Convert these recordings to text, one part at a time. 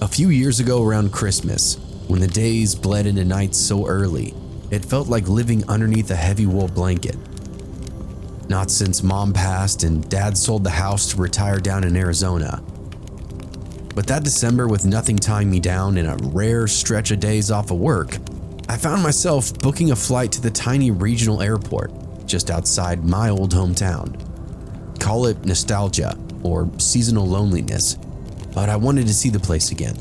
A few years ago around Christmas, when the days bled into nights so early, it felt like living underneath a heavy wool blanket. Not since Mom passed and Dad sold the house to retire down in Arizona. But that December, with nothing tying me down and a rare stretch of days off of work, I found myself booking a flight to the tiny regional airport just outside my old hometown. Call it nostalgia or seasonal loneliness, but I wanted to see the place again.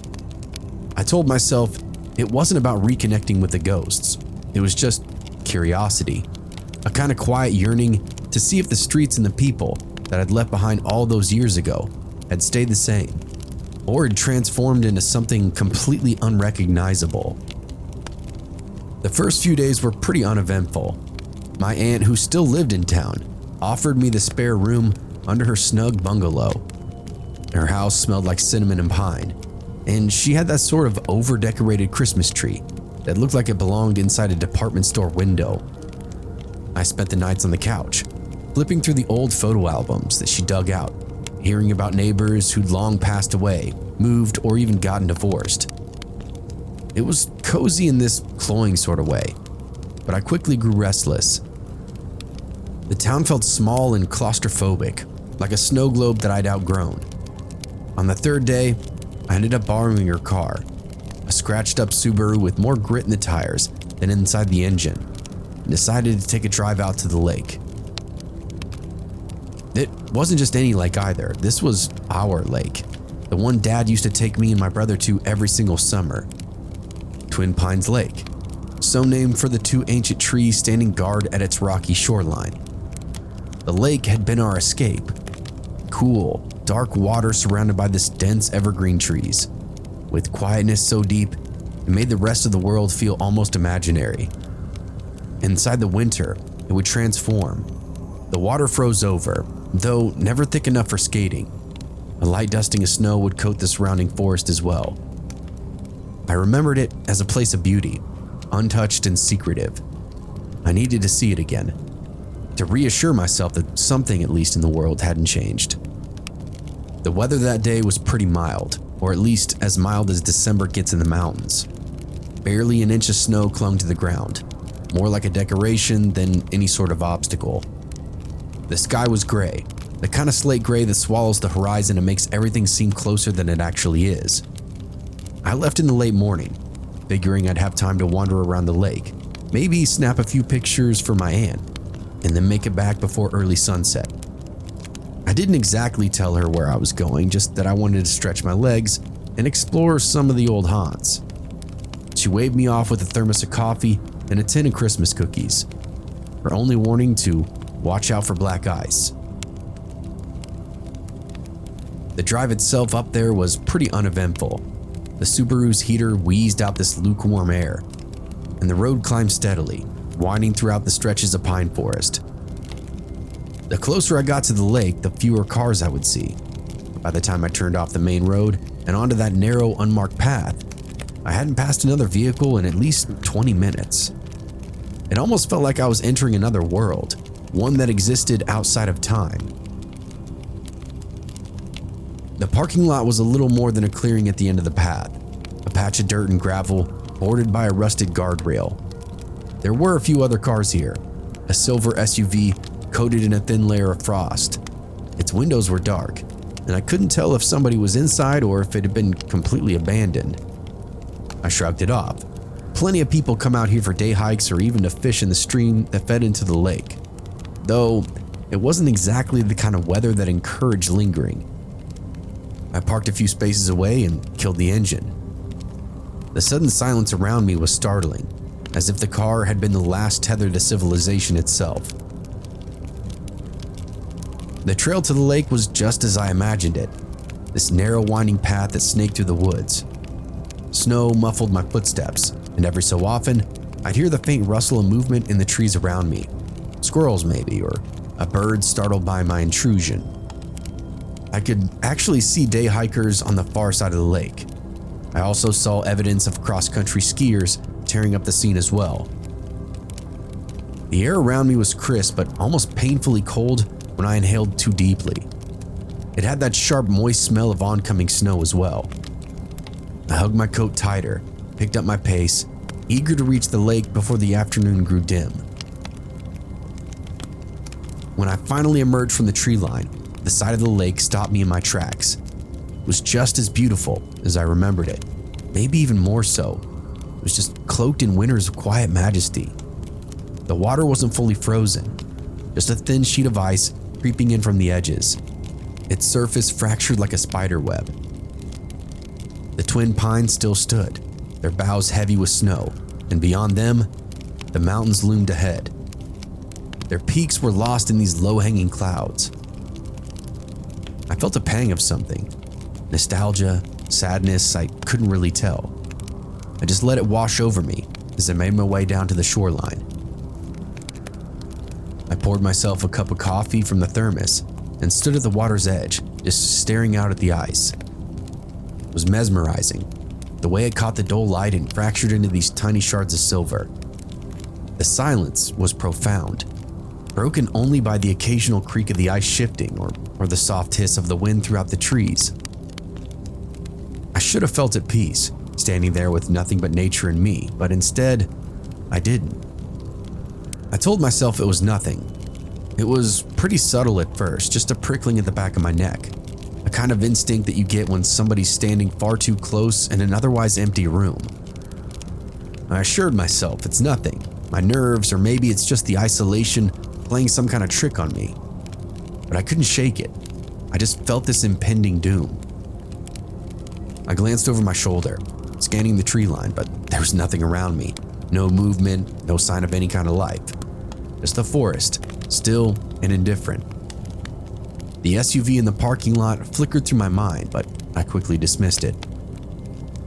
I told myself it wasn't about reconnecting with the ghosts. It was just curiosity, a kind of quiet yearning to see if the streets and the people that I'd left behind all those years ago had stayed the same, or had transformed into something completely unrecognizable. The first few days were pretty uneventful. My aunt, who still lived in town, offered me the spare room under her snug bungalow. Her house smelled like cinnamon and pine, and she had that sort of over-decorated Christmas tree that looked like it belonged inside a department store window. I spent the nights on the couch, flipping through the old photo albums that she dug out, hearing about neighbors who'd long passed away, moved, or even gotten divorced. It was cozy in this cloying sort of way, but I quickly grew restless. The town felt small and claustrophobic, like a snow globe that I'd outgrown. On the third day, I ended up borrowing her car, a scratched up Subaru with more grit in the tires than inside the engine, and decided to take a drive out to the lake. It wasn't just any lake either. This was our lake, the one Dad used to take me and my brother to every single summer. Twin Pines Lake, so named for the two ancient trees standing guard at its rocky shoreline. The lake had been our escape. Cool, dark water surrounded by this dense evergreen trees, with quietness so deep it made the rest of the world feel almost imaginary. Inside the winter, it would transform. The water froze over, though never thick enough for skating. A light dusting of snow would coat the surrounding forest as well. I remembered it as a place of beauty, untouched and secretive. I needed to see it again, to reassure myself that something, at least in the world, hadn't changed. The weather that day was pretty mild, or at least as mild as December gets in the mountains. Barely an inch of snow clung to the ground, more like a decoration than any sort of obstacle. The sky was gray, the kind of slate gray that swallows the horizon and makes everything seem closer than it actually is. I left in the late morning, figuring I'd have time to wander around the lake, maybe snap a few pictures for my aunt, and then make it back before early sunset. I didn't exactly tell her where I was going, just that I wanted to stretch my legs and explore some of the old haunts. She waved me off with a thermos of coffee and a tin of Christmas cookies, her only warning to watch out for black ice. The drive itself up there was pretty uneventful. The Subaru's heater wheezed out this lukewarm air, and the road climbed steadily, winding throughout the stretches of pine forest. The closer I got to the lake, the fewer cars I would see. By the time I turned off the main road and onto that narrow, unmarked path, I hadn't passed another vehicle in at least 20 minutes. It almost felt like I was entering another world, one that existed outside of time. The parking lot was a little more than a clearing at the end of the path, a patch of dirt and gravel bordered by a rusted guardrail. There were a few other cars here, a silver SUV coated in a thin layer of frost. Its windows were dark, and I couldn't tell if somebody was inside or if it had been completely abandoned. I shrugged it off. Plenty of people come out here for day hikes or even to fish in the stream that fed into the lake, though it wasn't exactly the kind of weather that encouraged lingering. I parked a few spaces away and killed the engine. The sudden silence around me was startling, as if the car had been the last tether to civilization itself. The trail to the lake was just as I imagined it, this narrow winding path that snaked through the woods. Snow muffled my footsteps, and every so often, I'd hear the faint rustle of movement in the trees around me. Squirrels maybe, or a bird startled by my intrusion. I could actually see day hikers on the far side of the lake. I also saw evidence of cross-country skiers tearing up the scene as well. The air around me was crisp but almost painfully cold when I inhaled too deeply. It had that sharp, moist smell of oncoming snow as well. I hugged my coat tighter, picked up my pace, eager to reach the lake before the afternoon grew dim. When I finally emerged from the tree line, the side of the lake stopped me in my tracks. It was just as beautiful as I remembered it, maybe even more so. It was just cloaked in winter's quiet majesty. The water wasn't fully frozen, just a thin sheet of ice creeping in from the edges, its surface fractured like a spider web. The twin pines still stood, their boughs heavy with snow, and beyond them, the mountains loomed ahead. Their peaks were lost in these low-hanging clouds. I felt a pang of something. Nostalgia, sadness, I couldn't really tell. I just let it wash over me as I made my way down to the shoreline. I poured myself a cup of coffee from the thermos and stood at the water's edge, just staring out at the ice. It was mesmerizing, the way it caught the dull light and fractured into these tiny shards of silver. The silence was profound, broken only by the occasional creak of the ice shifting or the soft hiss of the wind throughout the trees. I should have felt at peace, standing there with nothing but nature and me, but instead, I didn't. I told myself it was nothing. It was pretty subtle at first, just a prickling at the back of my neck, a kind of instinct that you get when somebody's standing far too close in an otherwise empty room. I assured myself it's nothing, my nerves, or maybe it's just the isolation playing some kind of trick on me. But I couldn't shake it. I just felt this impending doom. I glanced over my shoulder, scanning the tree line, but there was nothing around me. No movement, no sign of any kind of life. Just the forest, still and indifferent. The SUV in the parking lot flickered through my mind, but I quickly dismissed it.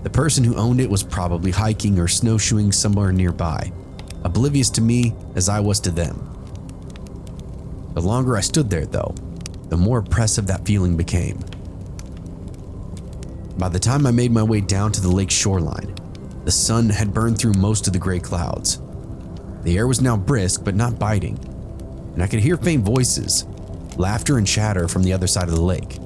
The person who owned it was probably hiking or snowshoeing somewhere nearby, oblivious to me as I was to them. The longer I stood there, though, the more oppressive that feeling became. By the time I made my way down to the lake shoreline, the sun had burned through most of the gray clouds. The air was now brisk but not biting, and I could hear faint voices, laughter and chatter from the other side of the lake.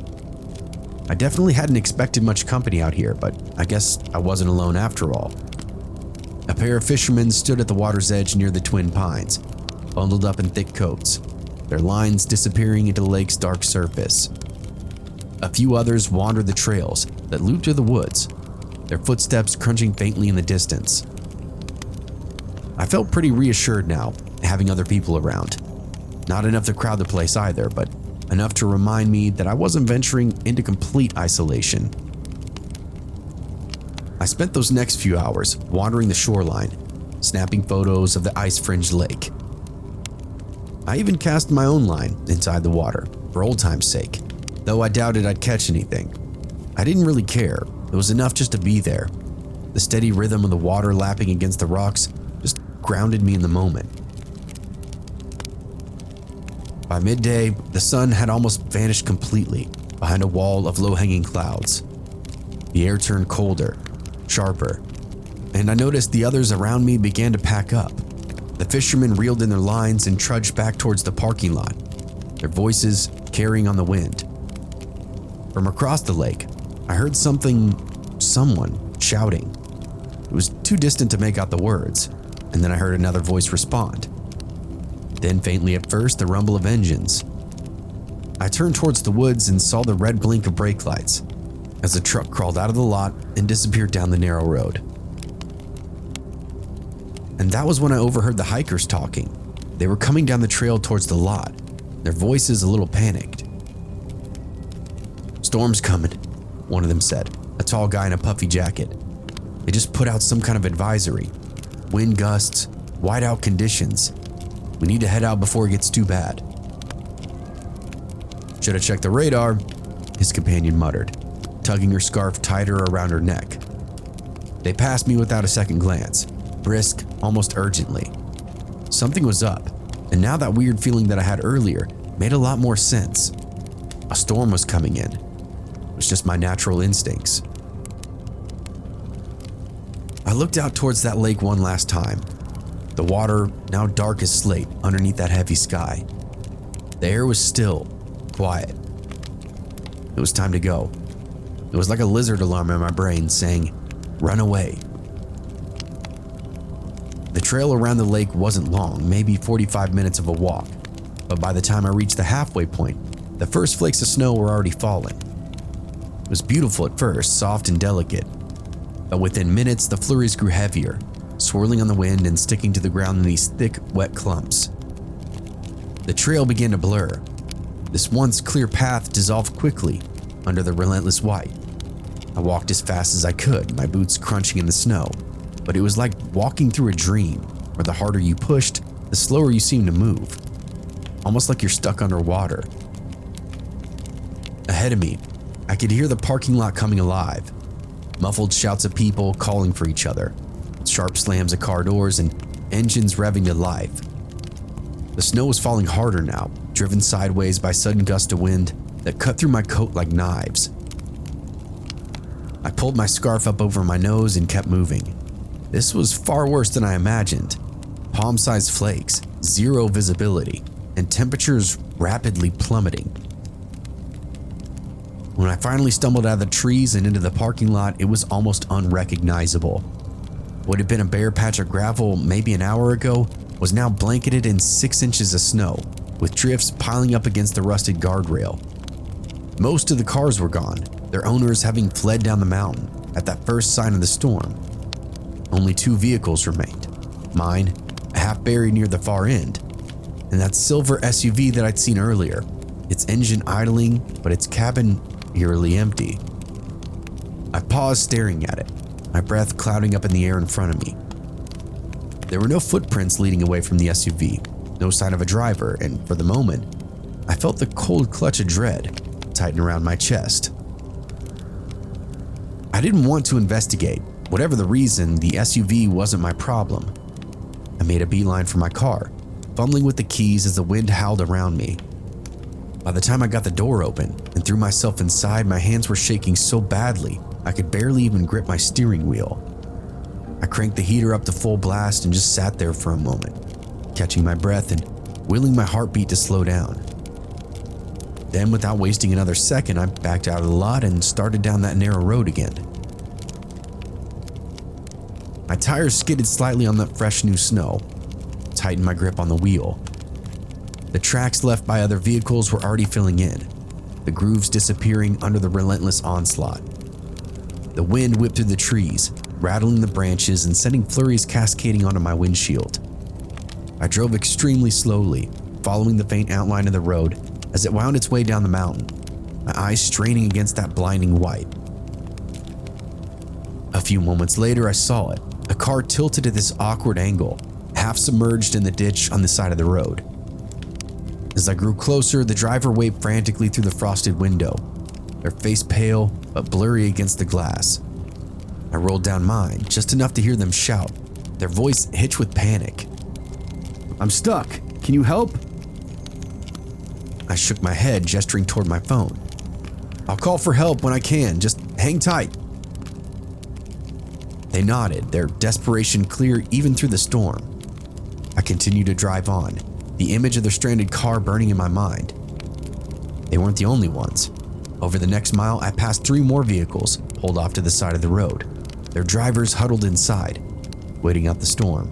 I definitely hadn't expected much company out here, but I guess I wasn't alone after all. A pair of fishermen stood at the water's edge near the twin pines, bundled up in thick coats, their lines disappearing into the lake's dark surface. A few others wandered the trails that looped through the woods, their footsteps crunching faintly in the distance. I felt pretty reassured now, having other people around. Not enough to crowd the place either, but enough to remind me that I wasn't venturing into complete isolation. I spent those next few hours wandering the shoreline, snapping photos of the ice-fringed lake. I even cast my own line inside the water, for old time's sake, though I doubted I'd catch anything. I didn't really care. It was enough just to be there. The steady rhythm of the water lapping against the rocks just grounded me in the moment. By midday, the sun had almost vanished completely behind a wall of low-hanging clouds. The air turned colder, sharper, and I noticed the others around me began to pack up. The fishermen reeled in their lines and trudged back towards the parking lot, their voices carrying on the wind. From across the lake, I heard someone shouting. It was too distant to make out the words, and then I heard another voice respond. Then faintly at first, the rumble of engines. I turned towards the woods and saw the red blink of brake lights as the truck crawled out of the lot and disappeared down the narrow road. And that was when I overheard the hikers talking. They were coming down the trail towards the lot, their voices a little panicked. "Storm's coming," one of them said, a tall guy in a puffy jacket. "They just put out some kind of advisory. Wind gusts, whiteout conditions. We need to head out before it gets too bad." "Should have checked the radar," his companion muttered, tugging her scarf tighter around her neck. They passed me without a second glance, brisk, almost urgently. Something was up, and now that weird feeling that I had earlier made a lot more sense. A storm was coming in. It was just my natural instincts. I looked out towards that lake one last time, the water now dark as slate underneath that heavy sky. The air was still, quiet. It was time to go. It was like a lizard alarm in my brain saying, run away. The trail around the lake wasn't long, maybe 45 minutes of a walk, but by the time I reached the halfway point, the first flakes of snow were already falling. It was beautiful at first, soft and delicate, but within minutes the flurries grew heavier, swirling on the wind and sticking to the ground in these thick, wet clumps. The trail began to blur. This once clear path dissolved quickly under the relentless white. I walked as fast as I could, my boots crunching in the snow, but it was like walking through a dream, where the harder you pushed, the slower you seemed to move, almost like you're stuck underwater. Ahead of me, I could hear the parking lot coming alive, muffled shouts of people calling for each other, sharp slams of car doors, and engines revving to life. The snow was falling harder now, driven sideways by sudden gusts of wind that cut through my coat like knives. I pulled my scarf up over my nose and kept moving. This was far worse than I imagined. Palm-sized flakes, zero visibility, and temperatures rapidly plummeting. When I finally stumbled out of the trees and into the parking lot, it was almost unrecognizable. What had been a bare patch of gravel maybe an hour ago was now blanketed in 6 inches of snow, with drifts piling up against the rusted guardrail. Most of the cars were gone, their owners having fled down the mountain at that first sign of the storm. Only 2 vehicles remained. Mine, half buried near the far end, and that silver SUV that I'd seen earlier, its engine idling, but its cabin eerily empty. I paused staring at it, my breath clouding up in the air in front of me. There were no footprints leading away from the SUV, no sign of a driver, and for the moment, I felt the cold clutch of dread tighten around my chest. I didn't want to investigate. Whatever the reason, the SUV wasn't my problem. I made a beeline for my car, fumbling with the keys as the wind howled around me. By the time I got the door open and threw myself inside, my hands were shaking so badly I could barely even grip my steering wheel. I cranked the heater up to full blast and just sat there for a moment, catching my breath and willing my heartbeat to slow down. Then, without wasting another second, I backed out of the lot and started down that narrow road again. My tires skidded slightly on the fresh new snow, tightened my grip on the wheel. The tracks left by other vehicles were already filling in, the grooves disappearing under the relentless onslaught. The wind whipped through the trees, rattling the branches and sending flurries cascading onto my windshield. I drove extremely slowly, following the faint outline of the road as it wound its way down the mountain, my eyes straining against that blinding white. A few moments later, I saw it, a car tilted at this awkward angle, half submerged in the ditch on the side of the road. As I grew closer, the driver waved frantically through the frosted window, their face pale but blurry against the glass. I rolled down mine, just enough to hear them shout, their voice hitched with panic. "I'm stuck. Can you help?" I shook my head, gesturing toward my phone. "I'll call for help when I can. Just hang tight." They nodded, their desperation clear even through the storm. I continued to drive on, the image of their stranded car burning in my mind. They weren't the only ones. Over the next mile, I passed 3 more vehicles, pulled off to the side of the road, their drivers huddled inside, waiting out the storm.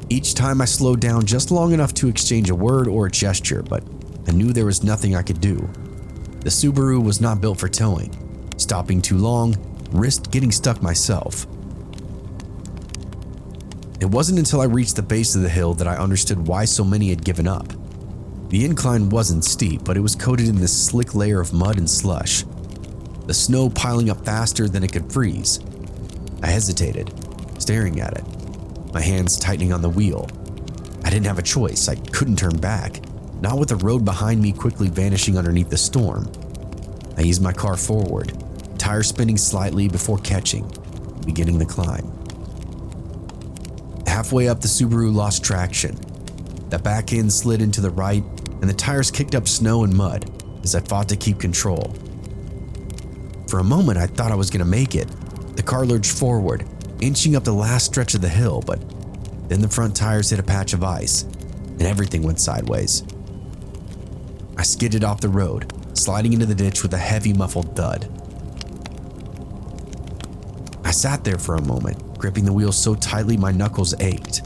Each time I slowed down just long enough to exchange a word or a gesture, but I knew there was nothing I could do. The Subaru was not built for towing. Stopping too long risked getting stuck myself. It wasn't until I reached the base of the hill that I understood why so many had given up. The incline wasn't steep, but it was coated in this slick layer of mud and slush, the snow piling up faster than it could freeze. I hesitated, staring at it, my hands tightening on the wheel. I didn't have a choice. I couldn't turn back, not with the road behind me quickly vanishing underneath the storm. I eased my car forward, tires spinning slightly before catching, beginning the climb. Halfway up, the Subaru lost traction. The back end slid into the right, and the tires kicked up snow and mud as I fought to keep control. For a moment, I thought I was going to make it. The car lurched forward, inching up the last stretch of the hill, but then the front tires hit a patch of ice, and everything went sideways. I skidded off the road, sliding into the ditch with a heavy, muffled thud. sat there for a moment, gripping the wheel so tightly my knuckles ached,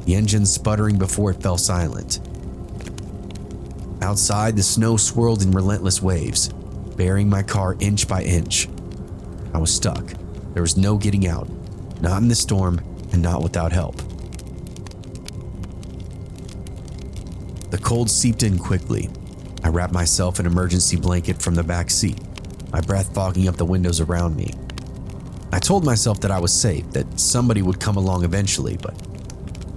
the engine sputtering before it fell silent. Outside, the snow swirled in relentless waves, burying my car inch by inch. I was stuck. There was no getting out, not in the storm and not without help. The cold seeped in quickly. I wrapped myself in an emergency blanket from the back seat, my breath fogging up the windows around me. I told myself that I was safe, that somebody would come along eventually, but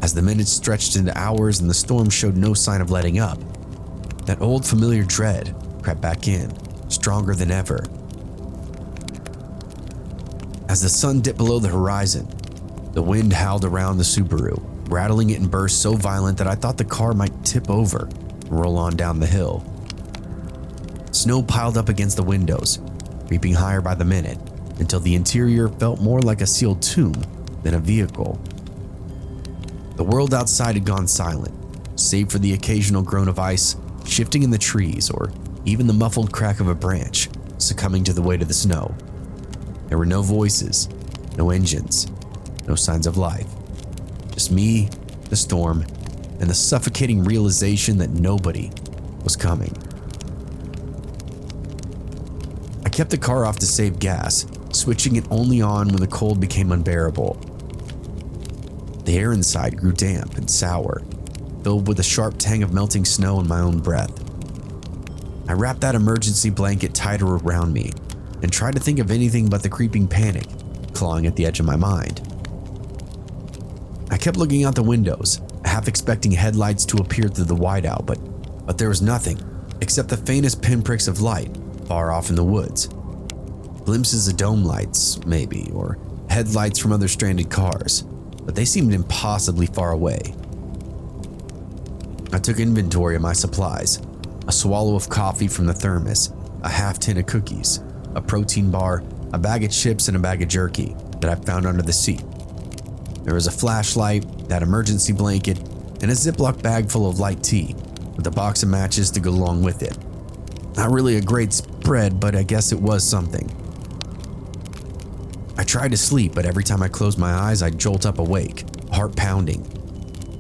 as the minutes stretched into hours and the storm showed no sign of letting up, that old familiar dread crept back in, stronger than ever. As the sun dipped below the horizon, the wind howled around the Subaru, rattling it in bursts so violent that I thought the car might tip over and roll on down the hill. Snow piled up against the windows, creeping higher by the minute, until the interior felt more like a sealed tomb than a vehicle. The world outside had gone silent, save for the occasional groan of ice shifting in the trees or even the muffled crack of a branch succumbing to the weight of the snow. There were no voices, no engines, no signs of life. Just me, the storm, and the suffocating realization that nobody was coming. I kept the car off to save gas, switching it only on when the cold became unbearable. The air inside grew damp and sour, filled with a sharp tang of melting snow and my own breath. I wrapped that emergency blanket tighter around me and tried to think of anything but the creeping panic clawing at the edge of my mind. I kept looking out the windows, half expecting headlights to appear through the whiteout, but there was nothing except the faintest pinpricks of light far off in the woods. Glimpses of dome lights, maybe, or headlights from other stranded cars, but they seemed impossibly far away. I took inventory of my supplies, a swallow of coffee from the thermos, a half tin of cookies, a protein bar, a bag of chips, and a bag of jerky that I found under the seat. There was a flashlight, that emergency blanket, and a Ziploc bag full of light tea, with a box of matches to go along with it. Not really a great spread, but I guess it was something. I tried to sleep, but every time I closed my eyes, I'd jolt up awake, heart pounding.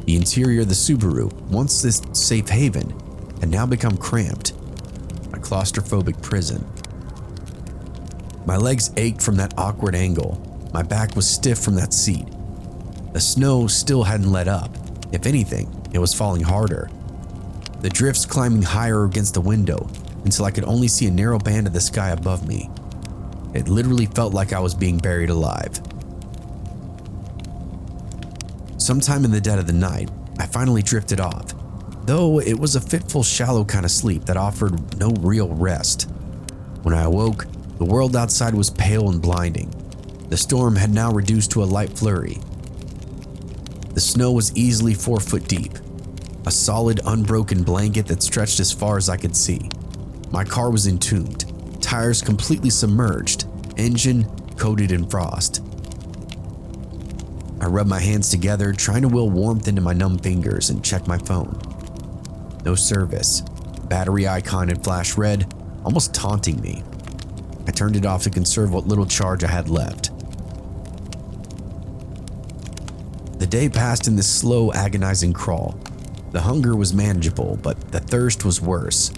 The interior of the Subaru, once this safe haven, had now become cramped, a claustrophobic prison. My legs ached from that awkward angle. My back was stiff from that seat. The snow still hadn't let up. If anything, it was falling harder. The drifts climbing higher against the window until I could only see a narrow band of the sky above me. It literally felt like I was being buried alive. Sometime in the dead of the night, I finally drifted off, though it was a fitful, shallow kind of sleep that offered no real rest. When I awoke, the world outside was pale and blinding. The storm had now reduced to a light flurry. The snow was easily 4 foot deep, a solid, unbroken blanket that stretched as far as I could see. My car was entombed, tires completely submerged, engine coated in frost. I rubbed my hands together, trying to will warmth into my numb fingers, and checked my phone. No service. Battery icon had flashed red, almost taunting me. I turned it off to conserve what little charge I had left. The day passed in this slow, agonizing crawl. The hunger was manageable, but the thirst was worse.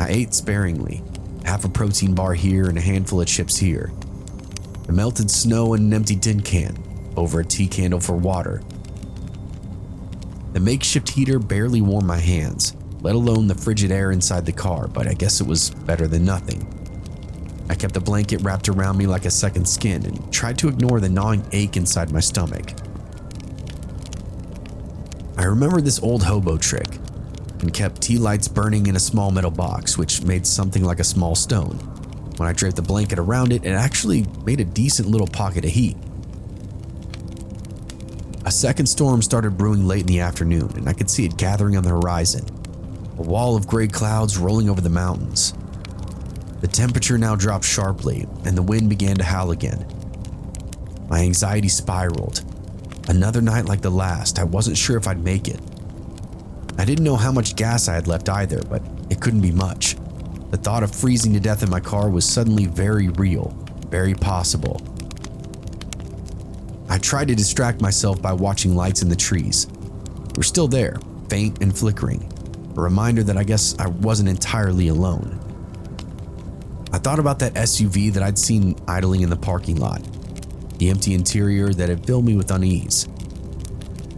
I ate sparingly, half a protein bar here and a handful of chips here. The melted snow in an empty tin can, over a tea candle for water. The makeshift heater barely warmed my hands, let alone the frigid air inside the car, but I guess it was better than nothing. I kept the blanket wrapped around me like a second skin and tried to ignore the gnawing ache inside my stomach. I remembered this old hobo trick and kept tea lights burning in a small metal box, which made something like a small stone. When I draped the blanket around it, it actually made a decent little pocket of heat. A second storm started brewing late in the afternoon, and I could see it gathering on the horizon, a wall of gray clouds rolling over the mountains. The temperature now dropped sharply, and the wind began to howl again. My anxiety spiraled. Another night like the last, I wasn't sure if I'd make it. I didn't know how much gas I had left either, but it couldn't be much. The thought of freezing to death in my car was suddenly very real, very possible. I tried to distract myself by watching lights in the trees. They were still there, faint and flickering, a reminder that I guess I wasn't entirely alone. I thought about that SUV that I'd seen idling in the parking lot, the empty interior that had filled me with unease.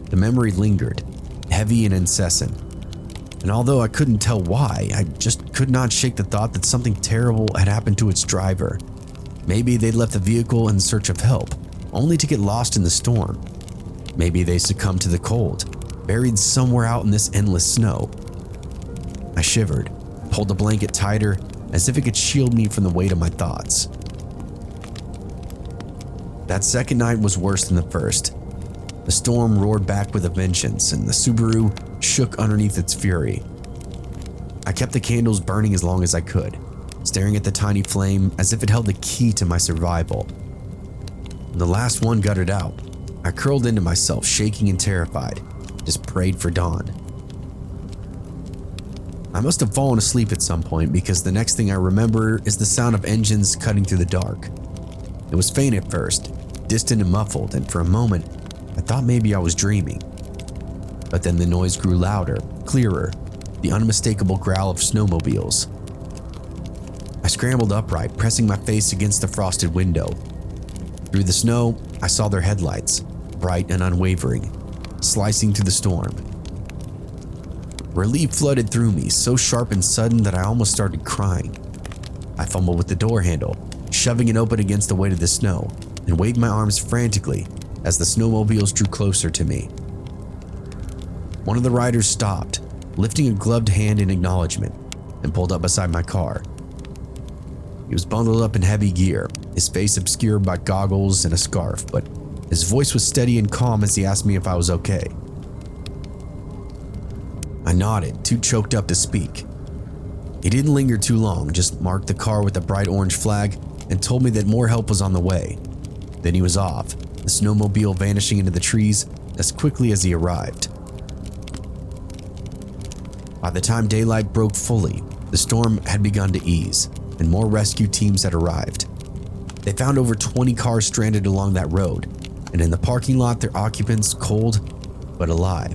The memory lingered, heavy and incessant, and although I couldn't tell why, I just could not shake the thought that something terrible had happened to its driver. Maybe they'd left the vehicle in search of help, only to get lost in the storm. Maybe they succumbed to the cold, buried somewhere out in this endless snow. I shivered, pulled the blanket tighter, as if it could shield me from the weight of my thoughts. That second night was worse than the first. The storm roared back with a vengeance, and the Subaru shook underneath its fury. I kept the candles burning as long as I could, staring at the tiny flame as if it held the key to my survival. When the last one guttered out, I curled into myself, shaking and terrified, just prayed for dawn. I must have fallen asleep at some point because the next thing I remember is the sound of engines cutting through the dark. It was faint at first, distant and muffled, and for a moment, I thought maybe I was dreaming. But then the noise grew louder, clearer, the unmistakable growl of snowmobiles. I scrambled upright, pressing my face against the frosted window. Through the snow, I saw their headlights, bright and unwavering, slicing through the storm. Relief flooded through me, so sharp and sudden that I almost started crying. I fumbled with the door handle, shoving it open against the weight of the snow, and waved my arms frantically as the snowmobiles drew closer to me. One of the riders stopped, lifting a gloved hand in acknowledgement, and pulled up beside my car. He was bundled up in heavy gear, his face obscured by goggles and a scarf, but his voice was steady and calm as he asked me if I was okay. I nodded, too choked up to speak. He didn't linger too long, just marked the car with a bright orange flag and told me that more help was on the way. Then he was off, the snowmobile vanishing into the trees as quickly as he arrived. By the time daylight broke fully, the storm had begun to ease, and more rescue teams had arrived. They found over 20 cars stranded along that road, and in the parking lot their occupants cold but alive,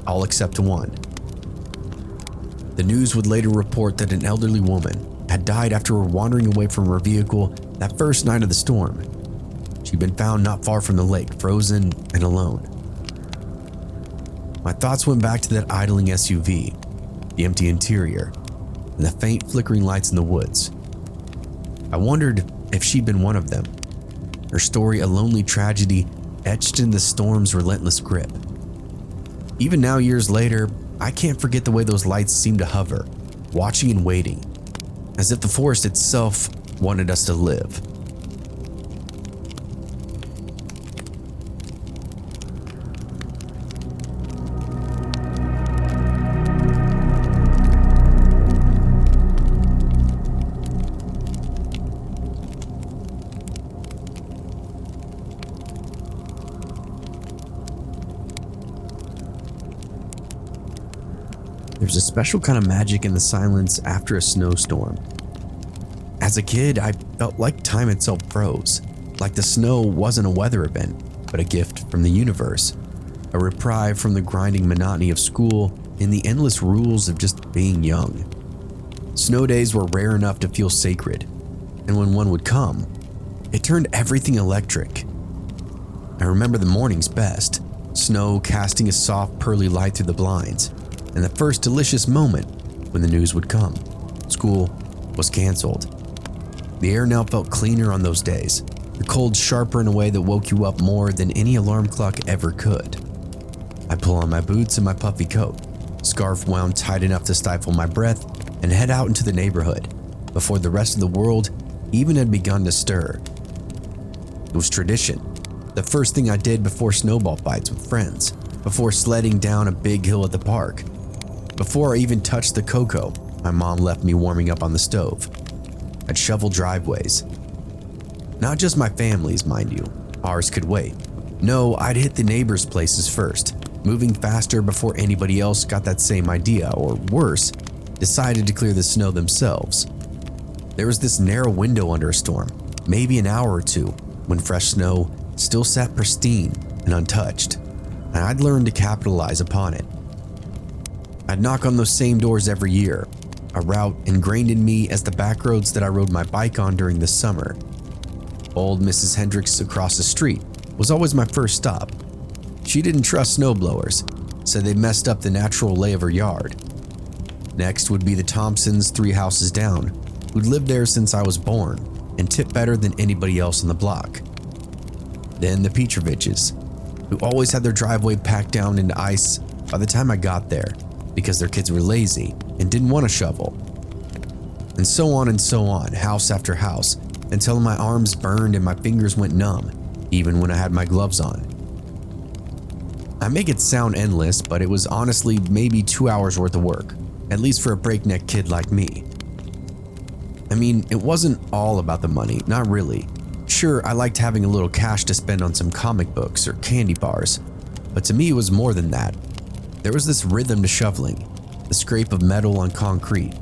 all except one. The news would later report that an elderly woman had died after wandering away from her vehicle that first night of the storm. She'd been found not far from the lake, frozen and alone. My thoughts went back to that idling SUV, the empty interior, and the faint flickering lights in the woods. I wondered if she'd been one of them, her story a lonely tragedy etched in the storm's relentless grip. Even now, years later, I can't forget the way those lights seemed to hover, watching and waiting, as if the forest itself wanted us to live. There's a special kind of magic in the silence after a snowstorm. As a kid, I felt like time itself froze, like the snow wasn't a weather event, but a gift from the universe, a reprieve from the grinding monotony of school and the endless rules of just being young. Snow days were rare enough to feel sacred, and when one would come, it turned everything electric. I remember the mornings best, snow casting a soft pearly light through the blinds, and the first delicious moment when the news would come. School was canceled. The air now felt cleaner on those days, the cold sharper in a way that woke you up more than any alarm clock ever could. I'd pull on my boots and my puffy coat, scarf wound tight enough to stifle my breath, and head out into the neighborhood before the rest of the world even had begun to stir. It was tradition, the first thing I did before snowball fights with friends, before sledding down a big hill at the park. Before I even touched the cocoa, my mom left me warming up on the stove. I'd shovel driveways. Not just my family's, mind you. Ours could wait. No, I'd hit the neighbors' places first, moving faster before anybody else got that same idea, or worse, decided to clear the snow themselves. There was this narrow window under a storm, maybe an hour or two, when fresh snow still sat pristine and untouched, and I'd learned to capitalize upon it. I'd knock on those same doors every year, a route ingrained in me as the back roads that I rode my bike on during the summer. Old Mrs. Hendricks across the street was always my first stop. She didn't trust snowblowers, said they messed up the natural lay of her yard. Next would be the Thompsons 3 houses down, who'd lived there since I was born and tipped better than anybody else on the block. Then the Petroviches, who always had their driveway packed down into ice by the time I got there because their kids were lazy and didn't want to shovel. And so on, house after house, until my arms burned and my fingers went numb, even when I had my gloves on. I make it sound endless, but it was honestly maybe 2 hours worth of work, at least for a breakneck kid like me. I mean, it wasn't all about the money, not really. Sure, I liked having a little cash to spend on some comic books or candy bars, but to me it was more than that. There was this rhythm to shoveling, the scrape of metal on concrete,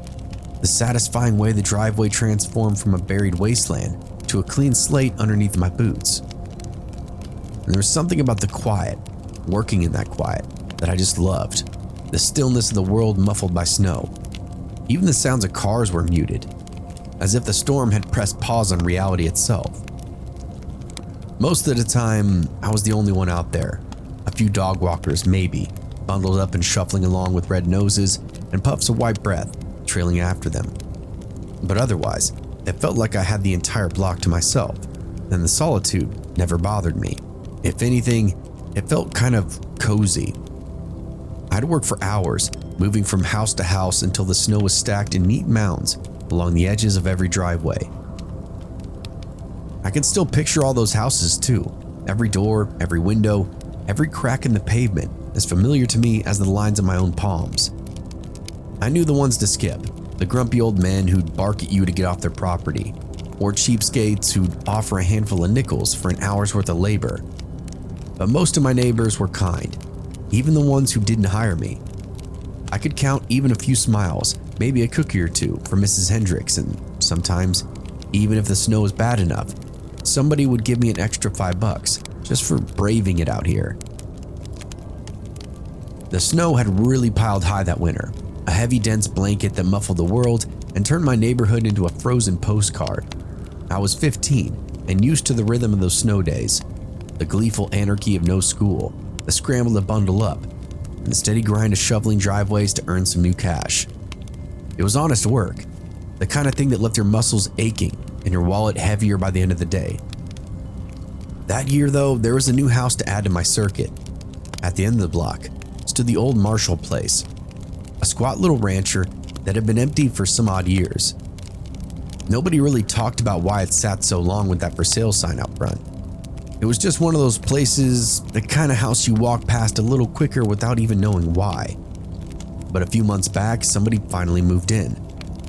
the satisfying way the driveway transformed from a buried wasteland to a clean slate underneath my boots. And there was something about the quiet, working in that quiet, that I just loved. The stillness of the world muffled by snow. Even the sounds of cars were muted, as if the storm had pressed pause on reality itself. Most of the time, I was the only one out there. A few dog walkers, maybe, bundled up and shuffling along with red noses and puffs of white breath trailing after them. But otherwise, it felt like I had the entire block to myself, and the solitude never bothered me. If anything, it felt kind of cozy. I'd work for hours, moving from house to house until the snow was stacked in neat mounds along the edges of every driveway. I can still picture all those houses too. Every door, every window, every crack in the pavement as familiar to me as the lines of my own palms. I knew the ones to skip, the grumpy old men who'd bark at you to get off their property, or cheapskates who'd offer a handful of nickels for an hour's worth of labor. But most of my neighbors were kind, even the ones who didn't hire me. I could count even a few smiles, maybe a cookie or two for Mrs. Hendricks, and sometimes, even if the snow was bad enough, somebody would give me an extra $5 just for braving it out here. The snow had really piled high that winter, a heavy dense blanket that muffled the world and turned my neighborhood into a frozen postcard. I was 15 and used to the rhythm of those snow days, the gleeful anarchy of no school, the scramble to bundle up, and the steady grind of shoveling driveways to earn some new cash. It was honest work, the kind of thing that left your muscles aching and your wallet heavier by the end of the day. That year though, there was a new house to add to my circuit. At the end of the block stood the old Marshall place, a squat little rancher that had been empty for some odd years. Nobody really talked about why it sat so long with that for sale sign out front. It was just one of those places, the kind of house you walk past a little quicker without even knowing why. But a few months back, somebody finally moved in.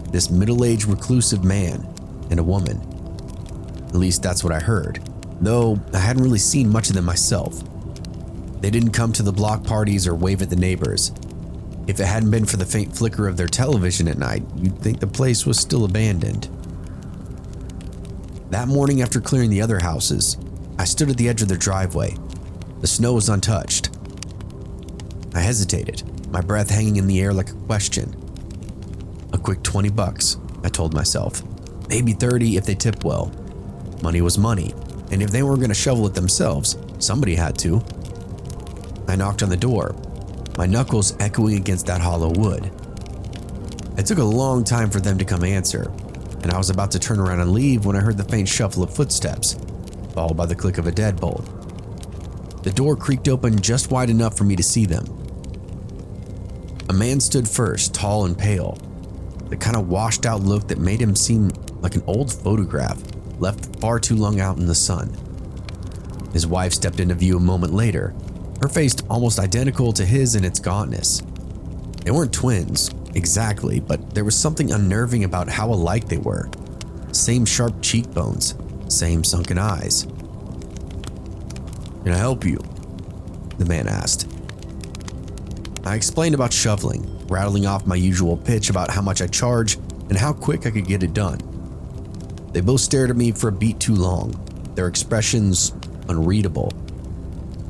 This middle-aged reclusive man and a woman. At least that's what I heard, though I hadn't really seen much of them myself. They didn't come to the block parties or wave at the neighbors. If it hadn't been for the faint flicker of their television at night, you'd think the place was still abandoned. That morning after clearing the other houses, I stood at the edge of their driveway. The snow was untouched. I hesitated, my breath hanging in the air like a question. A quick $20, I told myself. Maybe 30 if they tip well. Money was money, and if they weren't going to shovel it themselves, somebody had to. I knocked on the door, my knuckles echoing against that hollow wood. It took a long time for them to come answer, and I was about to turn around and leave when I heard the faint shuffle of footsteps, followed by the click of a deadbolt. The door creaked open just wide enough for me to see them. A man stood first, tall and pale, the kind of washed out look that made him seem like an old photograph left far too long out in the sun. His wife stepped into view a moment later, her face almost identical to his in its gauntness. They weren't twins, exactly, but there was something unnerving about how alike they were. Same sharp cheekbones, same sunken eyes. "Can I help you?" the man asked. I explained about shoveling, rattling off my usual pitch about how much I charge and how quick I could get it done. They both stared at me for a beat too long, their expressions unreadable.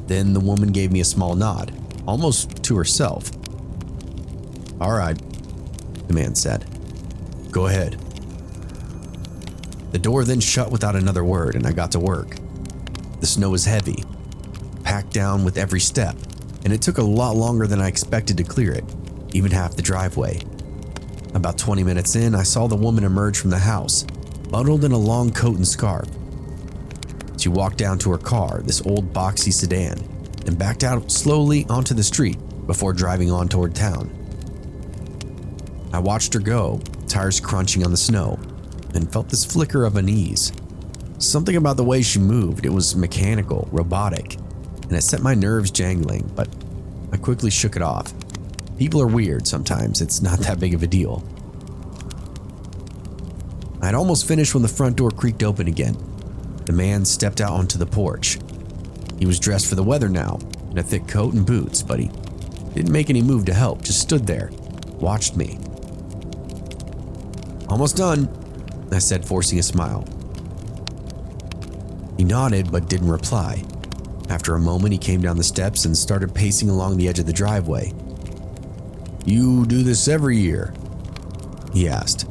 Then the woman gave me a small nod, almost to herself. "All right," the man said. "Go ahead." The door then shut without another word, and I got to work. The snow was heavy, packed down with every step, and it took a lot longer than I expected to clear it, even half the driveway. About 20 minutes in, I saw the woman emerge from the house, bundled in a long coat and scarf. She walked down to her car, this old boxy sedan, and backed out slowly onto the street before driving on toward town. I watched her go, tires crunching on the snow, and felt this flicker of unease. Something about the way she moved, it was mechanical, robotic, and it set my nerves jangling, but I quickly shook it off. People are weird sometimes, it's not that big of a deal. I'd almost finished when the front door creaked open again. The man stepped out onto the porch. He was dressed for the weather now, in a thick coat and boots, but he didn't make any move to help, just stood there, watched me. "Almost done," I said, forcing a smile. He nodded but didn't reply. After a moment, he came down the steps and started pacing along the edge of the driveway. "You do this every year?" he asked.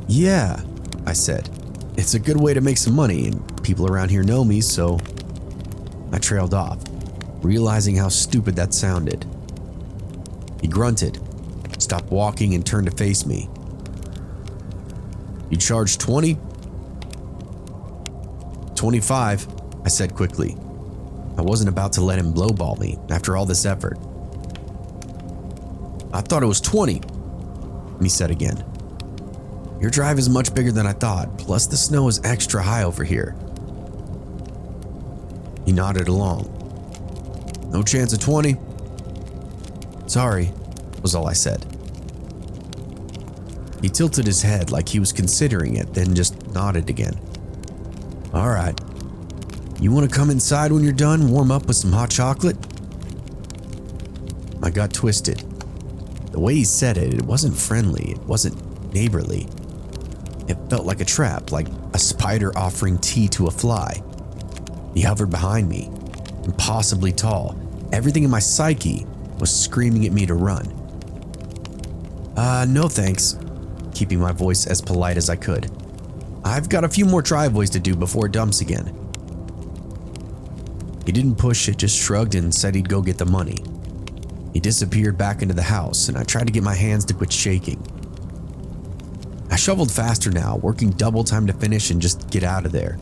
"Yeah," I said. "It's a good way to make some money, and people around here know me, so..." I trailed off, realizing how stupid that sounded. He grunted, stopped walking, and turned to face me. "You charge 20? 25, I said quickly. I wasn't about to let him lowball me after all this effort. "I thought it was 20, he said again. "Your drive is much bigger than I thought, plus the snow is extra high over here." He nodded along. "No chance of 20? "Sorry," was all I said. He tilted his head like he was considering it, then just nodded again. "All right. You want to come inside when you're done, warm up with some hot chocolate?" My gut twisted. The way he said it, it wasn't friendly, it wasn't neighborly. It felt like a trap, like a spider offering tea to a fly. He hovered behind me, impossibly tall. Everything in my psyche was screaming at me to run. No thanks," keeping my voice as polite as I could. "I've got a few more driveways to do before it dumps again." He didn't push it, just shrugged and said he'd go get the money. He disappeared back into the house, and I tried to get my hands to quit shaking. I shoveled faster now, working double time to finish and just get out of there.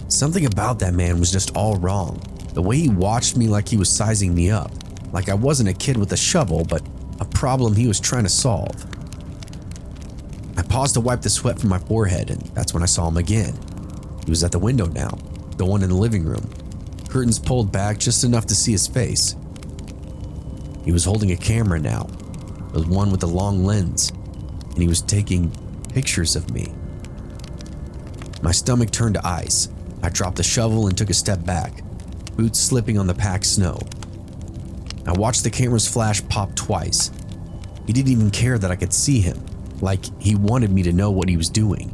Something about that man was just all wrong. The way he watched me like he was sizing me up, like I wasn't a kid with a shovel, but a problem he was trying to solve. I paused to wipe the sweat from my forehead, and that's when I saw him again. He was at the window now, the one in the living room. Curtains pulled back just enough to see his face. He was holding a camera now. It was one with a long lens, and he was taking pictures of me. My stomach turned to ice. I dropped the shovel and took a step back, boots slipping on the packed snow. I watched the camera's flash pop twice. He didn't even care that I could see him, like he wanted me to know what he was doing.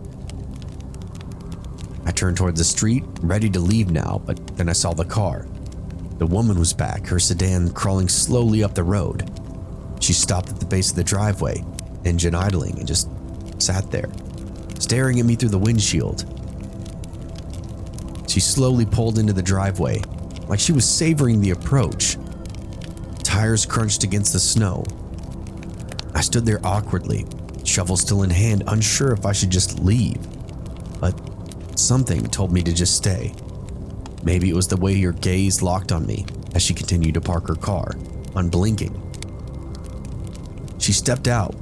I turned towards the street, ready to leave now, but then I saw the car. The woman was back, her sedan crawling slowly up the road. She stopped at the base of the driveway, engine idling, and just sat there, staring at me through the windshield. She slowly pulled into the driveway, like she was savoring the approach. Tires crunched against the snow. I stood there awkwardly, shovel still in hand, unsure if I should just leave. But something told me to just stay. Maybe it was the way her gaze locked on me as she continued to park her car, unblinking. She stepped out,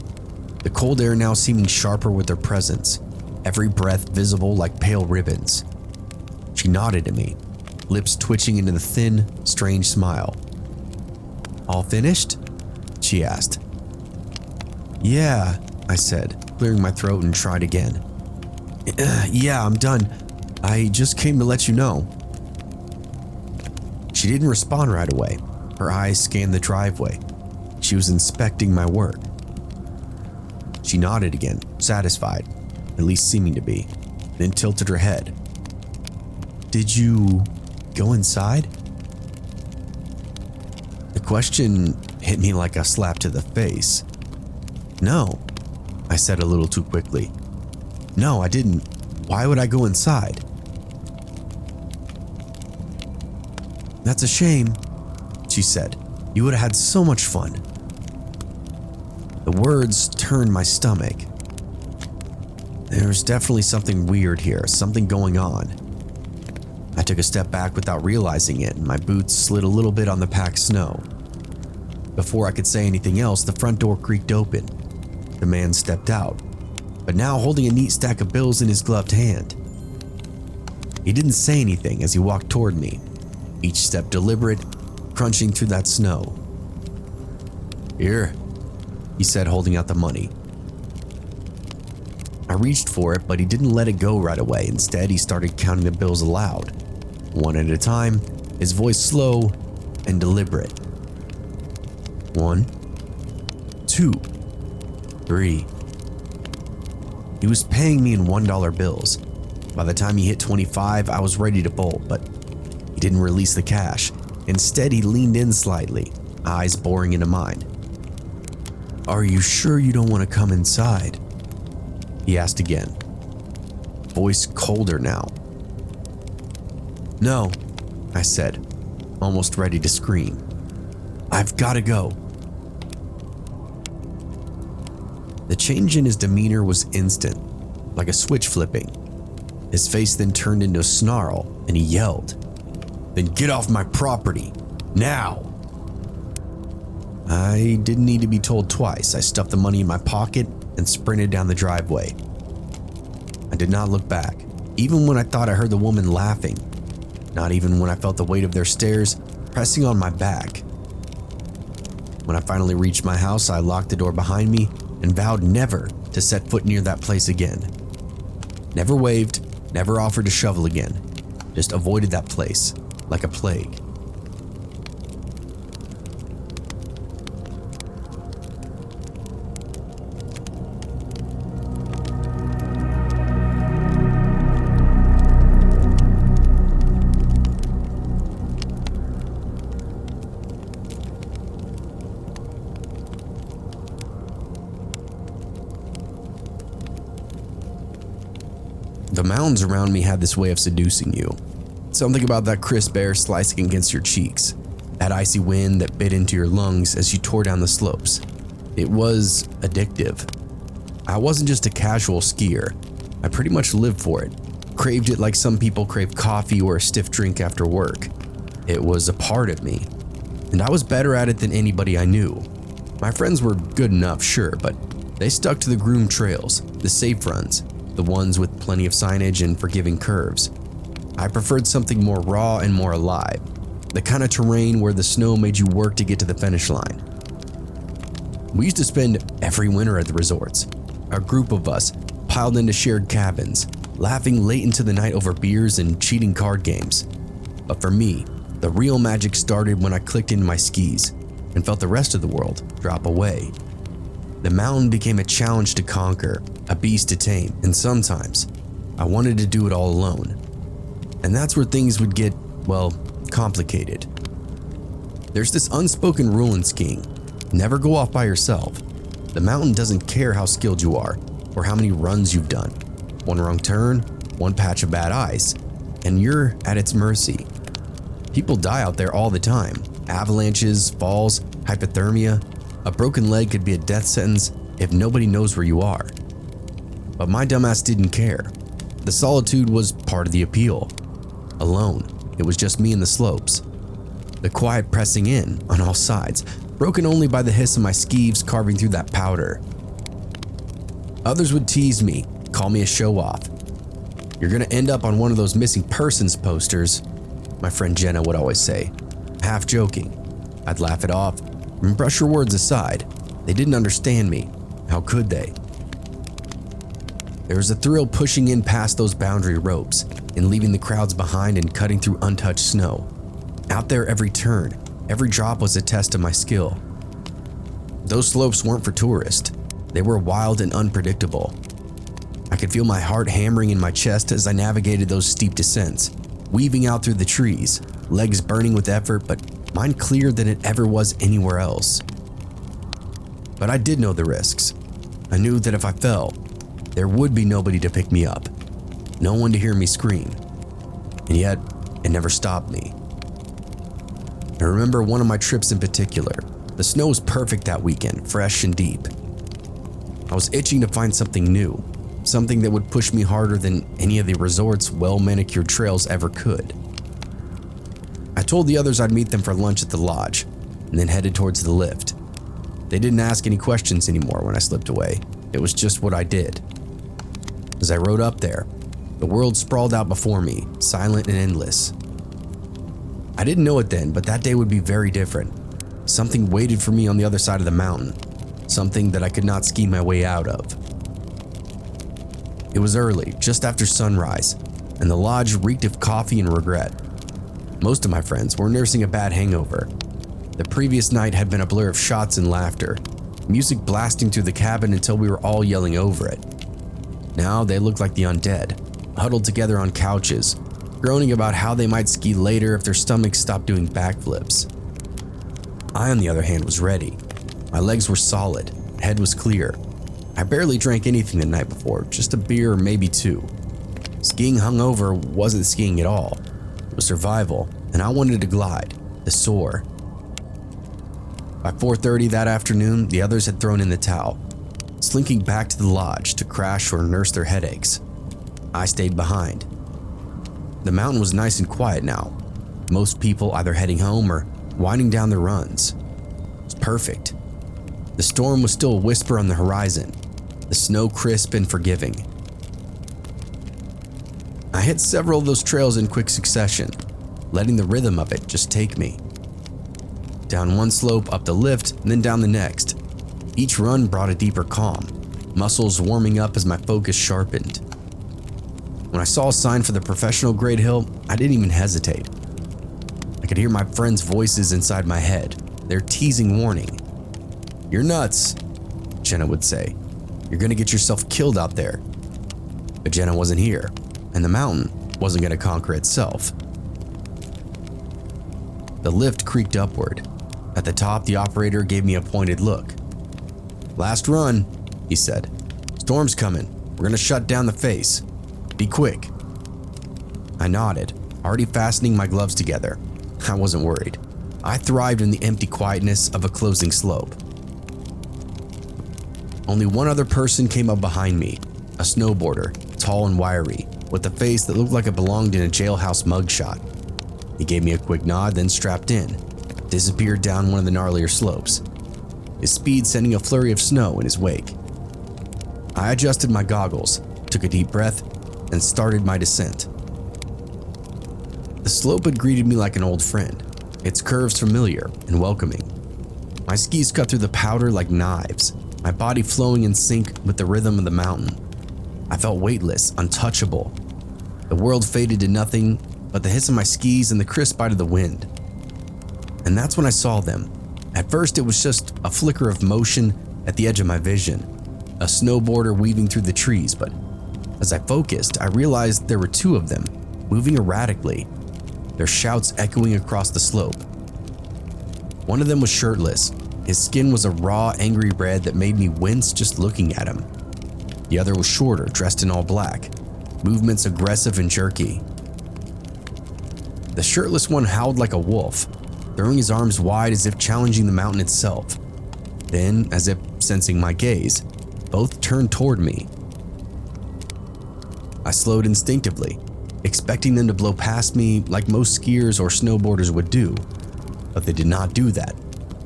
the cold air now seeming sharper with her presence, every breath visible like pale ribbons. She nodded at me, lips twitching into the thin, strange smile. "All finished?" she asked. "Yeah," I said, clearing my throat and tried again. "Yeah, I'm done. I just came to let you know." She didn't respond right away. Her eyes scanned the driveway. She was inspecting my work. She nodded again, satisfied, at least seeming to be, then tilted her head. "Did you go inside? The question hit me like a slap to the face. No, I said a little too quickly. No, I didn't. Why would I go inside? That's a shame, she said. You would have had so much fun. The words turned my stomach. There's definitely something weird here, something going on. I took a step back without realizing it, and my boots slid a little bit on the packed snow. Before I could say anything else, the front door creaked open. The man stepped out, but now holding a neat stack of bills in his gloved hand. He didn't say anything as he walked toward me, each step deliberate, crunching through that snow. Here, he said, holding out the money. I reached for it, but he didn't let it go right away. Instead, he started counting the bills aloud, one at a time, his voice slow and deliberate. 1, 2, 3. He was paying me in $1 bills. By the time he hit 25, I was ready to bolt, but he didn't release the cash. Instead, he leaned in slightly, eyes boring into mine. Are you sure you don't want to come inside? He asked again, voice colder now. No, I said, almost ready to scream. I've got to go. The change in his demeanor was instant, like a switch flipping. His face then turned into a snarl, and he yelled, Then get off my property, now! I didn't need to be told twice. I stuffed the money in my pocket and sprinted down the driveway. I did not look back, even when I thought I heard the woman laughing, not even when I felt the weight of their stares pressing on my back. When I finally reached my house, I locked the door behind me and vowed never to set foot near that place again. Never waved, never offered to shovel again, just avoided that place like a plague. The mountains around me had this way of seducing you. Something about that crisp air slicing against your cheeks, that icy wind that bit into your lungs as you tore down the slopes. It was addictive. I wasn't just a casual skier. I pretty much lived for it, craved it like some people crave coffee or a stiff drink after work. It was a part of me, and I was better at it than anybody I knew. My friends were good enough, sure, but they stuck to the groomed trails, the safe runs, the ones with plenty of signage and forgiving curves. I preferred something more raw and more alive, the kind of terrain where the snow made you work to get to the finish line. We used to spend every winter at the resorts, a group of us piled into shared cabins, laughing late into the night over beers and cheating card games. But for me, the real magic started when I clicked into my skis and felt the rest of the world drop away. The mountain became a challenge to conquer, a beast to tame, and sometimes I wanted to do it all alone. And that's where things would get, well, complicated. There's this unspoken rule in skiing: never go off by yourself. The mountain doesn't care how skilled you are or how many runs you've done. One wrong turn, one patch of bad ice, and you're at its mercy. People die out there all the time. Avalanches, falls, hypothermia. A broken leg could be a death sentence if nobody knows where you are. But my dumbass didn't care. The solitude was part of the appeal. Alone, it was just me and the slopes. The quiet pressing in on all sides, broken only by the hiss of my skeeves carving through that powder. Others would tease me, call me a show-off. You're gonna end up on one of those missing persons posters, my friend Jenna would always say, half joking. I'd laugh it off and brush her words aside. They didn't understand me. How could they? There was a thrill pushing in past those boundary ropes and leaving the crowds behind and cutting through untouched snow. Out there every turn, every drop was a test of my skill. Those slopes weren't for tourists. They were wild and unpredictable. I could feel my heart hammering in my chest as I navigated those steep descents, weaving out through the trees, legs burning with effort, but mine clearer than it ever was anywhere else. But I did know the risks. I knew that if I fell, there would be nobody to pick me up, no one to hear me scream, and yet it never stopped me. I remember one of my trips in particular. The snow was perfect that weekend, fresh and deep. I was itching to find something new, something that would push me harder than any of the resort's well-manicured trails ever could. I told the others I'd meet them for lunch at the lodge, and then headed towards the lift. They didn't ask any questions anymore when I slipped away. It was just what I did. As I rode up there, the world sprawled out before me, silent and endless. I didn't know it then, but that day would be very different. Something waited for me on the other side of the mountain, something that I could not ski my way out of. It was early, just after sunrise, and the lodge reeked of coffee and regret. Most of my friends were nursing a bad hangover. The previous night had been a blur of shots and laughter, music blasting through the cabin until we were all yelling over it. Now they looked like the undead, huddled together on couches, groaning about how they might ski later if their stomachs stopped doing backflips. I, on the other hand, was ready. My legs were solid, head was clear. I barely drank anything the night before, just a beer or maybe two. Skiing hungover wasn't skiing at all. It was survival, and I wanted to glide, to soar. By 4:30 that afternoon, the others had thrown in the towel, slinking back to the lodge to crash or nurse their headaches. I stayed behind. The mountain was nice and quiet now. Most people either heading home or winding down their runs. It was perfect. The storm was still a whisper on the horizon, the snow crisp and forgiving. I hit several of those trails in quick succession, letting the rhythm of it just take me. Down one slope, up the lift, and then down the next. Each run brought a deeper calm, muscles warming up as my focus sharpened. When I saw a sign for the professional grade hill, I didn't even hesitate. I could hear my friends' voices inside my head, their teasing warning. "You're nuts," Jenna would say. "You're gonna get yourself killed out there." But Jenna wasn't here, and the mountain wasn't gonna conquer itself. The lift creaked upward. At the top, the operator gave me a pointed look. "Last run," he said. "Storm's coming. We're gonna shut down the face. Be quick." I nodded, already fastening my gloves together. I wasn't worried. I thrived in the empty quietness of a closing slope. Only one other person came up behind me, a snowboarder, tall and wiry, with a face that looked like it belonged in a jailhouse mugshot. He gave me a quick nod, then strapped in, disappeared down one of the gnarlier slopes, his speed sending a flurry of snow in his wake. I adjusted my goggles, took a deep breath, and started my descent. The slope had greeted me like an old friend, its curves familiar and welcoming. My skis cut through the powder like knives, my body flowing in sync with the rhythm of the mountain. I felt weightless, untouchable. The world faded to nothing but the hiss of my skis and the crisp bite of the wind. And that's when I saw them. At first, it was just a flicker of motion at the edge of my vision, a snowboarder weaving through the trees, but as I focused, I realized there were two of them, moving erratically, their shouts echoing across the slope. One of them was shirtless. His skin was a raw, angry red that made me wince just looking at him. The other was shorter, dressed in all black, movements aggressive and jerky. The shirtless one howled like a wolf, throwing his arms wide as if challenging the mountain itself. Then, as if sensing my gaze, both turned toward me. I slowed instinctively, expecting them to blow past me like most skiers or snowboarders would do, but they did not do that.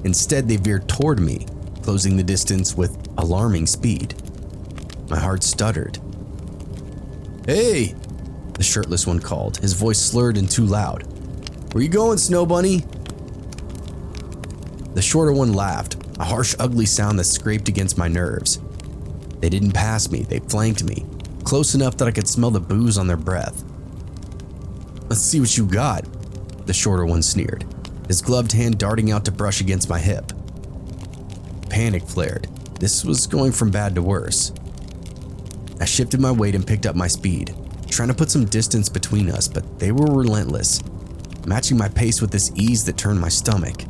Instead, they veered toward me, closing the distance with alarming speed. My heart stuttered. "Hey!" the shirtless one called, his voice slurred and too loud. "Where you going, Snow Bunny?" The shorter one laughed, a harsh, ugly sound that scraped against my nerves. They didn't pass me, they flanked me, close enough that I could smell the booze on their breath. "Let's see what you got," the shorter one sneered, his gloved hand darting out to brush against my hip. Panic flared. This was going from bad to worse. I shifted my weight and picked up my speed, trying to put some distance between us, but they were relentless, matching my pace with this ease that turned my stomach.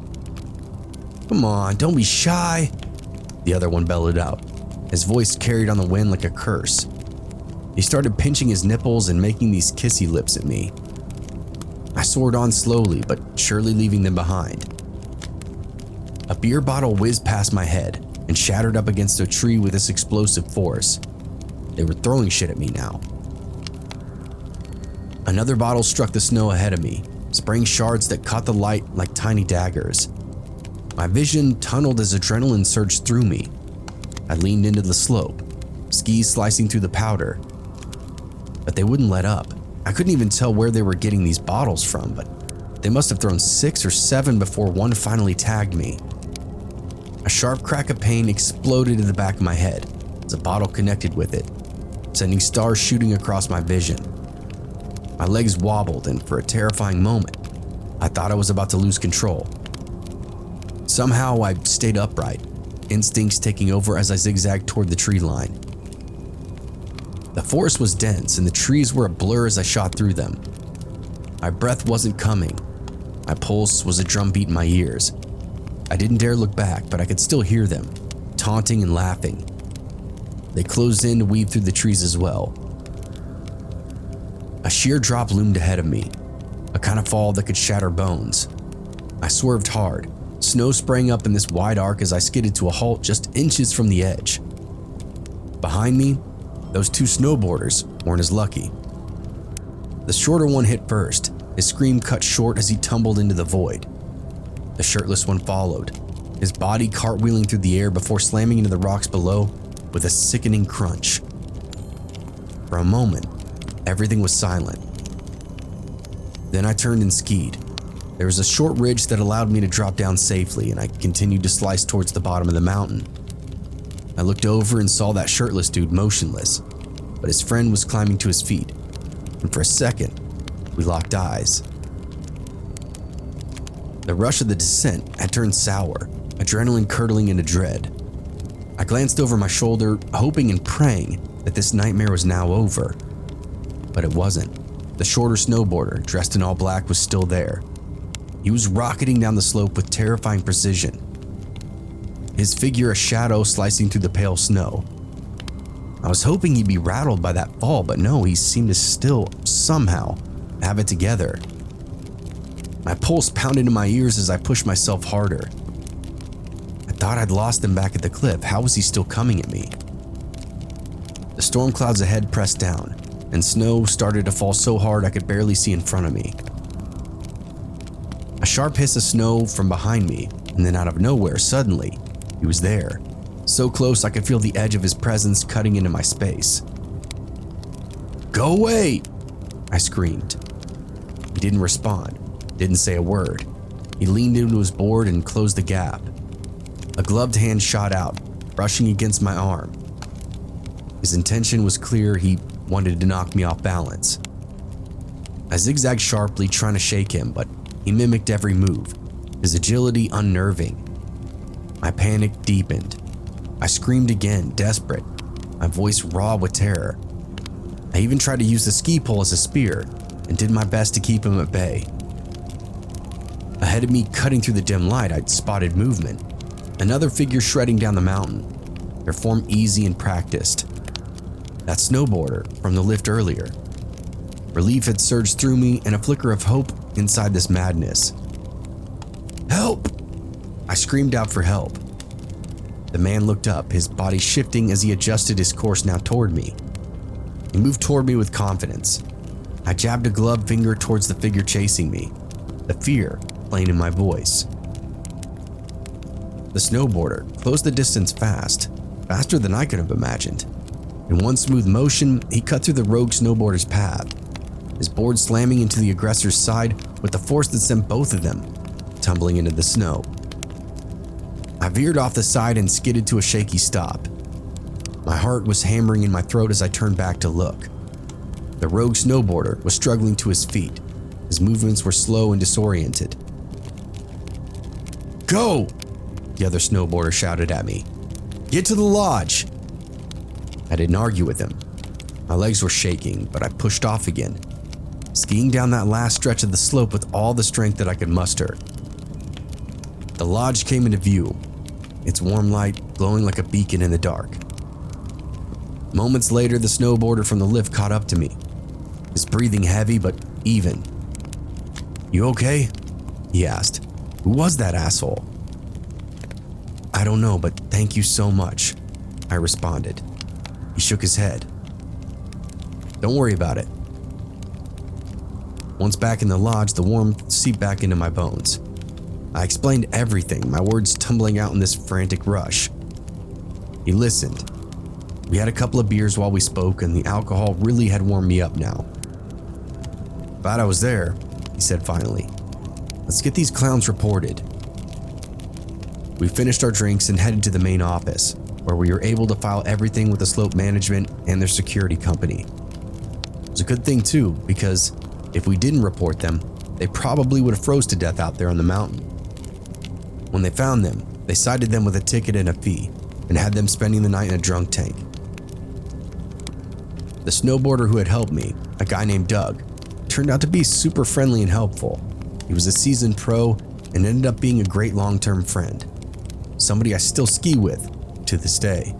"Come on, don't be shy," the other one bellowed out, his voice carried on the wind like a curse. He started pinching his nipples and making these kissy lips at me. I soared on slowly, but surely leaving them behind. A beer bottle whizzed past my head and shattered up against a tree with this explosive force. They were throwing shit at me now. Another bottle struck the snow ahead of me, spraying shards that caught the light like tiny daggers. My vision tunneled as adrenaline surged through me. I leaned into the slope, skis slicing through the powder. But they wouldn't let up. I couldn't even tell where they were getting these bottles from, but they must have thrown 6 or 7 before one finally tagged me. A sharp crack of pain exploded in the back of my head as a bottle connected with it, sending stars shooting across my vision. My legs wobbled, and for a terrifying moment, I thought I was about to lose control. Somehow I stayed upright, instincts taking over as I zigzagged toward the tree line. The forest was dense and the trees were a blur as I shot through them. My breath wasn't coming. My pulse was a drumbeat in my ears. I didn't dare look back, but I could still hear them, taunting and laughing. They closed in to weave through the trees as well. A sheer drop loomed ahead of me, a kind of fall that could shatter bones. I swerved hard, snow spraying up in this wide arc as I skidded to a halt just inches from the edge. Behind me, those 2 snowboarders weren't as lucky. The shorter one hit first, his scream cut short as he tumbled into the void. The shirtless one followed, his body cartwheeling through the air before slamming into the rocks below with a sickening crunch. For a moment, everything was silent. Then I turned and skied. There was a short ridge that allowed me to drop down safely, and I continued to slice towards the bottom of the mountain. I looked over and saw that shirtless dude motionless, but his friend was climbing to his feet, and for a second, we locked eyes. The rush of the descent had turned sour, adrenaline curdling into dread. I glanced over my shoulder, hoping and praying that this nightmare was now over. But it wasn't. The shorter snowboarder, dressed in all black, was still there. He was rocketing down the slope with terrifying precision, his figure a shadow slicing through the pale snow. I was hoping he'd be rattled by that fall, but no, he seemed to still, somehow, have it together. My pulse pounded in my ears as I pushed myself harder. I thought I'd lost him back at the cliff. How was he still coming at me? The storm clouds ahead pressed down, and snow started to fall so hard I could barely see in front of me. A sharp hiss of snow from behind me, and then out of nowhere, suddenly, he was there. So close I could feel the edge of his presence cutting into my space. "Go away!" I screamed. He didn't respond, didn't say a word. He leaned into his board and closed the gap. A gloved hand shot out, brushing against my arm. His intention was clear. He wanted to knock me off balance. I zigzagged sharply, trying to shake him, but he mimicked every move, his agility unnerving. My panic deepened. I screamed again, desperate, my voice raw with terror. I even tried to use the ski pole as a spear and did my best to keep him at bay. Ahead of me, cutting through the dim light, I'd spotted movement. Another figure shredding down the mountain, their form easy and practiced. That snowboarder from the lift earlier. Relief had surged through me and a flicker of hope inside this madness. "Help!" I screamed out for help. The man looked up, his body shifting as he adjusted his course now toward me. He moved toward me with confidence. I jabbed a gloved finger towards the figure chasing me, the fear playing in my voice. The snowboarder closed the distance fast, faster than I could have imagined. In one smooth motion, he cut through the rogue snowboarder's path, his board slamming into the aggressor's side with the force that sent both of them tumbling into the snow. I veered off the side and skidded to a shaky stop. My heart was hammering in my throat as I turned back to look. The rogue snowboarder was struggling to his feet. His movements were slow and disoriented. "Go!" the other snowboarder shouted at me. "Get to the lodge!" I didn't argue with him. My legs were shaking, but I pushed off again, skiing down that last stretch of the slope with all the strength that I could muster. The lodge came into view, its warm light glowing like a beacon in the dark. Moments later, the snowboarder from the lift caught up to me, his breathing heavy but even. "You okay?" he asked. "Who was that asshole?" "I don't know, but thank you so much," I responded. He shook his head. "Don't worry about it." Once back in the lodge, the warmth seeped back into my bones. I explained everything, my words tumbling out in this frantic rush. He listened. We had a couple of beers while we spoke, and the alcohol really had warmed me up now. "Glad I was there," he said finally. "Let's get these clowns reported." We finished our drinks and headed to the main office, where we were able to file everything with the slope management and their security company. It was a good thing too, because if we didn't report them, they probably would have froze to death out there on the mountain. When they found them, they cited them with a ticket and a fee, and had them spending the night in a drunk tank. The snowboarder who had helped me, a guy named Doug, turned out to be super friendly and helpful. He was a seasoned pro and ended up being a great long-term friend, somebody I still ski with to this day.